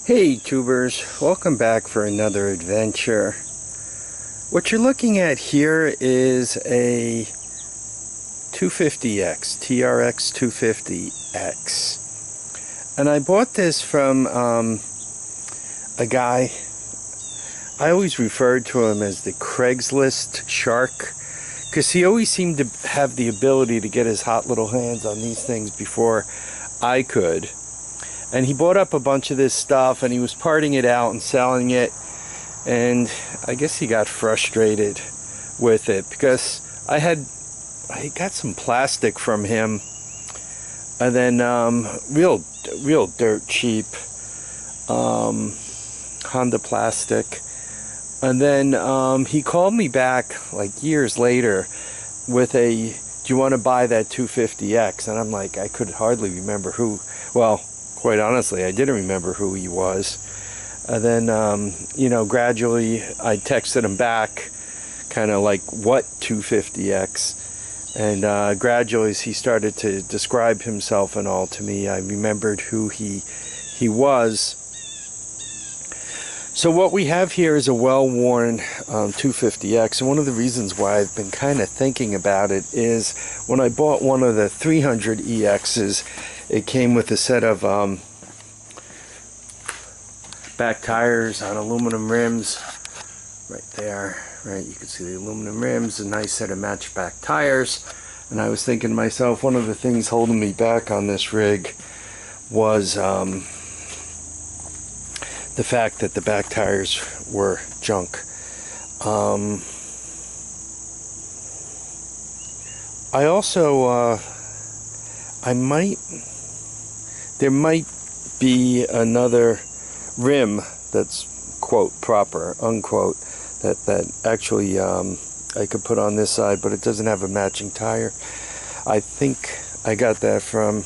Hey tubers, welcome back for another adventure. What you're looking at here is a 250X, TRX250X. And I bought this from a guy, I always referred to him as the Craigslist Shark, because he always seemed to have the ability to get his hot little hands on these things before I could. And he bought up a bunch of this stuff and he was parting it out and selling it, and I guess he got frustrated with it because I got some plastic from him, and then real dirt cheap Honda plastic. And then he called me back like years later with a, do you want to buy that 250X? And I'm like, I could hardly remember who, well, quite honestly, I didn't remember who he was. And then, gradually I texted him back, kind of like, what 250X? And gradually as he started to describe himself and all to me, I remembered who he was. So what we have here is a well-worn 250X, and one of the reasons why I've been kind of thinking about it is when I bought one of the 300EXs, it came with a set of back tires on aluminum rims right there, right? You can see the aluminum rims, a nice set of matched back tires. And I was thinking to myself, one of the things holding me back on this rig was the fact that the back tires were junk. I also there might be another rim that's quote proper unquote that actually I could put on this side, but it doesn't have a matching tire. I think I got that from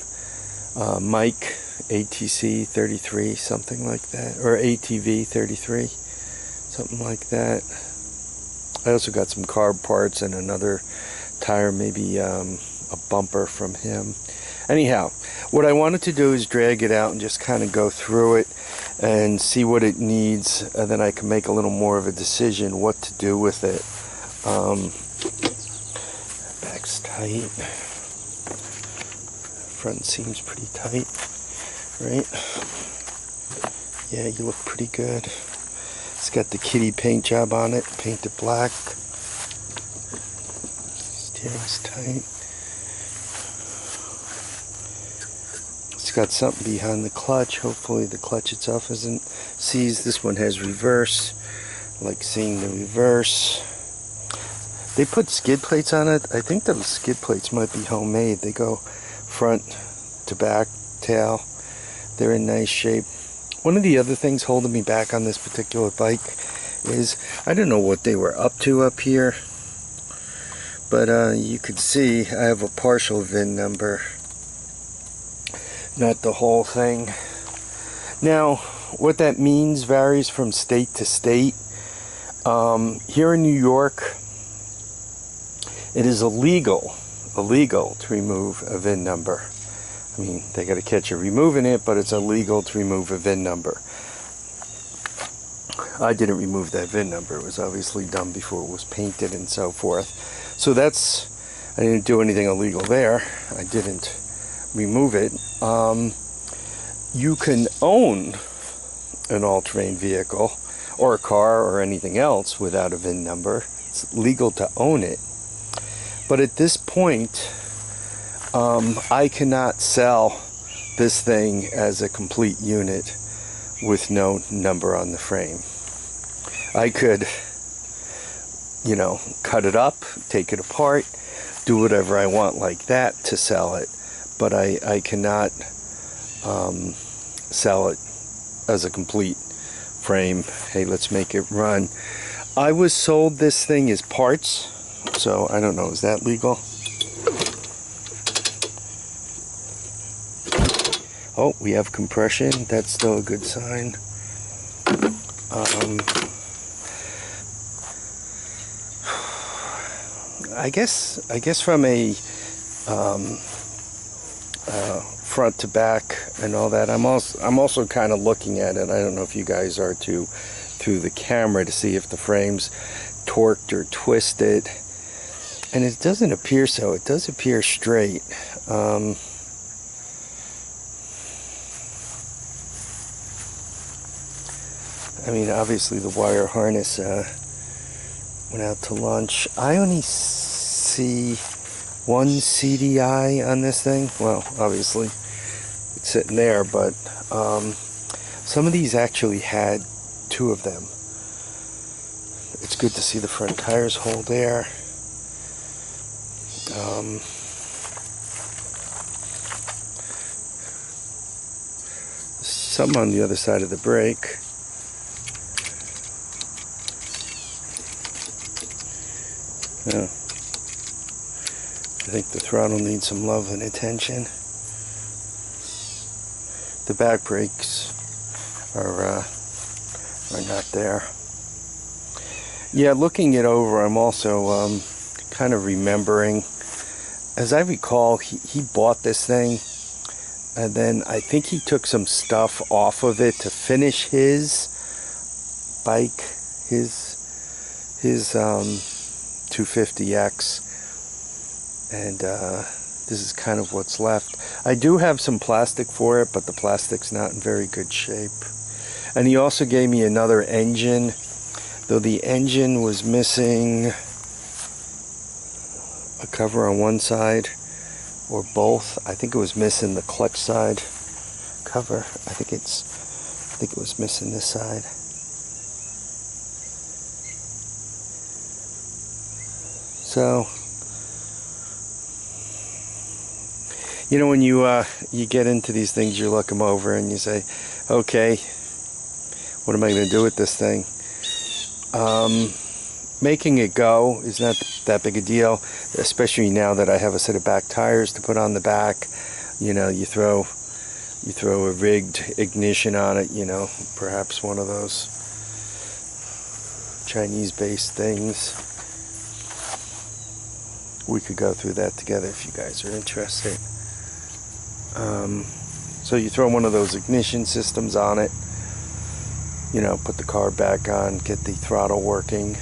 Mike ATC 33, something like that, or ATV 33, something like that. I also got some carb parts and another tire, maybe a bumper from him. Anyhow, what I wanted to do is drag it out and just kind of go through it and see what it needs, and then I can make a little more of a decision what to do with it. Back's tight. Front seems pretty tight, right? Yeah, you look pretty good. It's got the kitty paint job on it, painted black. Steering's tight. It's got something behind the clutch. Hopefully the clutch itself isn't seized. This one has reverse. I like seeing the reverse. They put skid plates on it. I think those skid plates might be homemade. They go front to back, tail. They're in nice shape. One of the other things holding me back on this particular bike is I don't know what they were up to up here, but you could see I have a partial VIN number, not the whole thing. Now, what that means varies from state to state. Here in New York, it is illegal to remove a VIN number. I mean, they got to catch you removing it, but it's illegal to remove a VIN number. I didn't remove that VIN number. It was obviously done before it was painted and so forth. So that's, I didn't do anything illegal there. I didn't remove it. You can own an all-terrain vehicle or a car or anything else without a VIN number. It's legal to own it. But at this point, I cannot sell this thing as a complete unit with no number on the frame. I could, cut it up, take it apart, do whatever I want like that to sell it, but I cannot sell it as a complete frame. Hey, let's make it run. I was sold this thing as parts, so I don't know, is that legal? Oh, we have compression. That's still a good sign. I guess from a front to back and all that. I'm also kind of looking at it. I don't know if you guys are too, through the camera to see if the frame's torqued or twisted, and it doesn't appear so. It does appear straight. I mean, obviously the wire harness went out to lunch. I only see one CDI on this thing. Well, obviously it's sitting there, but some of these actually had two of them. It's good to see the front tires hold air. Something on the other side of the brake. Yeah. I think the throttle needs some love and attention. The back brakes are not there. Yeah, looking it over, I'm also kind of remembering, as I recall, he bought this thing, and then I think he took some stuff off of it to finish his bike, his 250X, and this is kind of what's left. I do have some plastic for it, but the plastic's not in very good shape. And he also gave me another engine, though the engine was missing a cover on one side or both. I think it was missing the clutch side cover. I think it was missing this side. So, you know, when you get into these things, you look them over and you say, okay, what am I going to do with this thing? Making it go is not that big a deal, especially now that I have a set of back tires to put on the back. You know, you throw a rigged ignition on it, you know, perhaps one of those Chinese-based things. We could go through that together if you guys are interested. So you throw one of those ignition systems on it, you know, put the car back on, get the throttle working,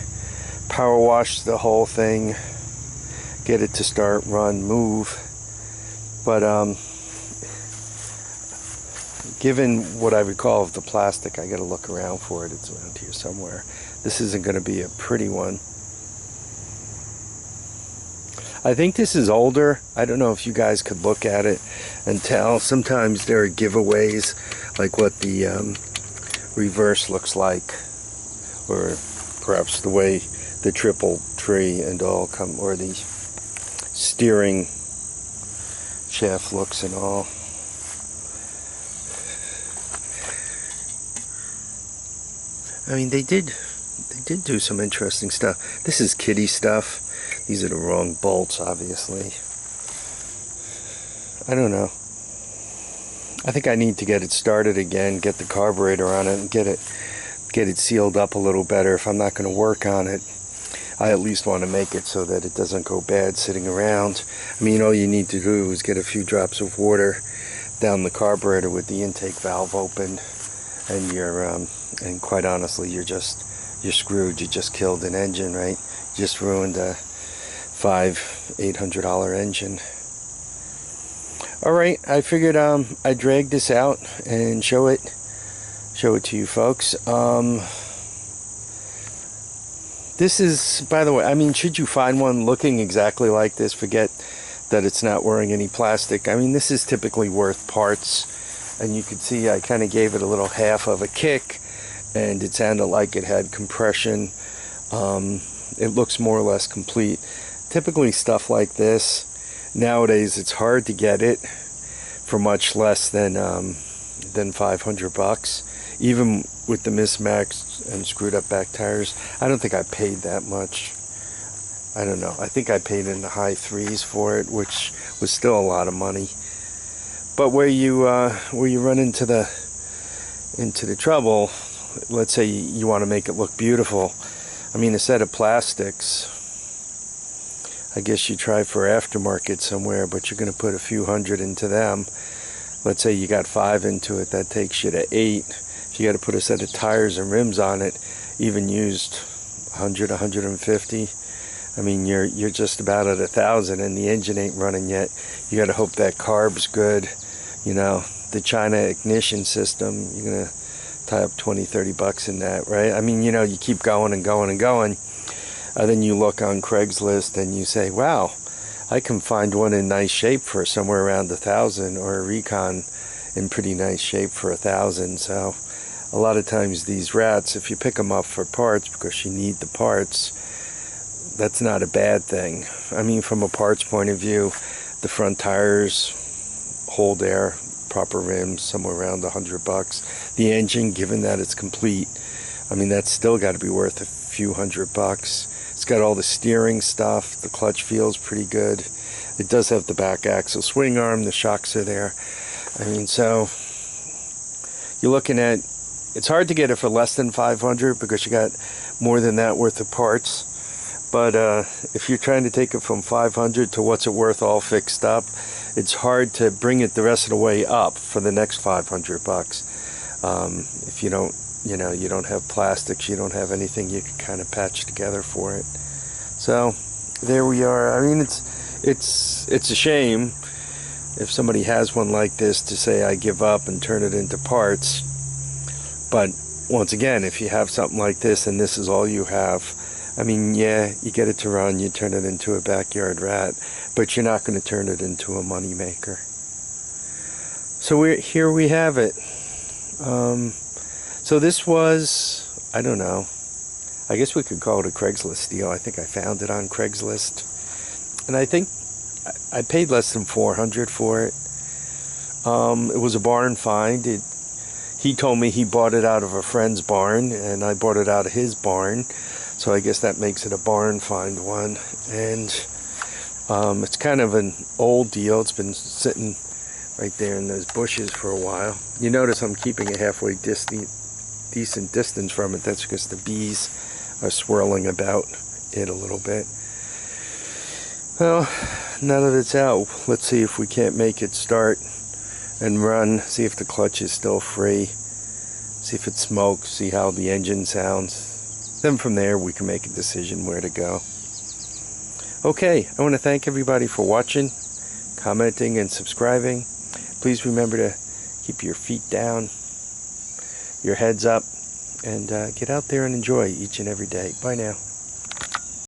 power wash the whole thing, get it to start, run, move. But given what I recall of the plastic, I gotta look around for it. It's around here somewhere. This isn't gonna be a pretty one. I think this is older. I don't know if you guys could look at it and tell. Sometimes there are giveaways, like what the reverse looks like, or perhaps the way the triple tree and all come, or the steering shaft looks and all. I mean, they did do some interesting stuff. This is kiddie stuff. These are the wrong bolts, obviously. I don't know. I think I need to get it started again, get the carburetor on it, and get it sealed up a little better. If I'm not going to work on it, I at least want to make it so that it doesn't go bad sitting around. I mean, all you need to do is get a few drops of water down the carburetor with the intake valve open, and you're and quite honestly, you're screwed. You just killed an engine, right? You just ruined a $800 engine. All right, I figured I'd drag this out and show it to you folks. This is, by the way, I mean, should you find one looking exactly like this, forget that it's not wearing any plastic. I mean, this is typically worth parts, and you can see I kind of gave it a little half of a kick, and it sounded like it had compression. It looks more or less complete. Typically stuff like this, nowadays it's hard to get it for much less than $500, even with the mismatched and screwed up back tires. I don't think I paid that much. I don't know. I think I paid in the high threes for it, which was still a lot of money. But where you run into the trouble, let's say you want to make it look beautiful. I mean, a set of plastics, I guess you try for aftermarket somewhere, but you're going to put a few hundred into them. let's say you got 5 into it, that takes you to 8. If you got to put a set of tires and rims on it, even used 100, 150, I mean, you're just about at 1,000, and the engine ain't running yet. You got to hope that carb's good. You know, the China ignition system, you're gonna tie up 20, 30 bucks in that, right? I mean, you know, you keep going and going and going. Then you look on Craigslist and you say, wow, I can find one in nice shape for somewhere around 1,000, or a Recon in pretty nice shape for 1,000. So a lot of times these rats, if you pick them up for parts because you need the parts, that's not a bad thing. I mean, from a parts point of view, the front tires hold air, proper rims, somewhere around 100 bucks. The engine, given that it's complete, I mean, that's still got to be worth a few $100. It's got all the steering stuff. The clutch feels pretty good. It does have the back axle swing arm. The shocks are there. I mean, so you're looking at, it's hard to get it for less than 500 because you got more than that worth of parts. But if you're trying to take it from 500 to what's it worth all fixed up, it's hard to bring it the rest of the way up for the next 500 bucks. If you don't, you know, you don't have plastics, you don't have anything you can kind of patch together for it. So there we are. I mean, it's a shame if somebody has one like this to say, I give up and turn it into parts. But once again, if you have something like this and this is all you have, I mean, yeah, you get it to run, you turn it into a backyard rat, but you're not going to turn it into a money maker. So here we have it. So this was, I don't know, I guess we could call it a Craigslist deal. I think I found it on Craigslist, and I think I paid less than $400 for it. It was a barn find. He told me he bought it out of a friend's barn, and I bought it out of his barn. So I guess that makes it a barn find one. And it's kind of an old deal. It's been sitting right there in those bushes for a while. You notice I'm keeping a halfway decent distance from it. That's because the bees are swirling about it a little bit. Well, now that it's out, let's see if we can't make it start and run. See if the clutch is still free. See if it smokes. See how the engine sounds. Then from there we can make a decision where to go. Okay, I want to thank everybody for watching, commenting, and subscribing. Please remember to keep your feet down, your heads up, and get out there and enjoy each and every day. Bye now.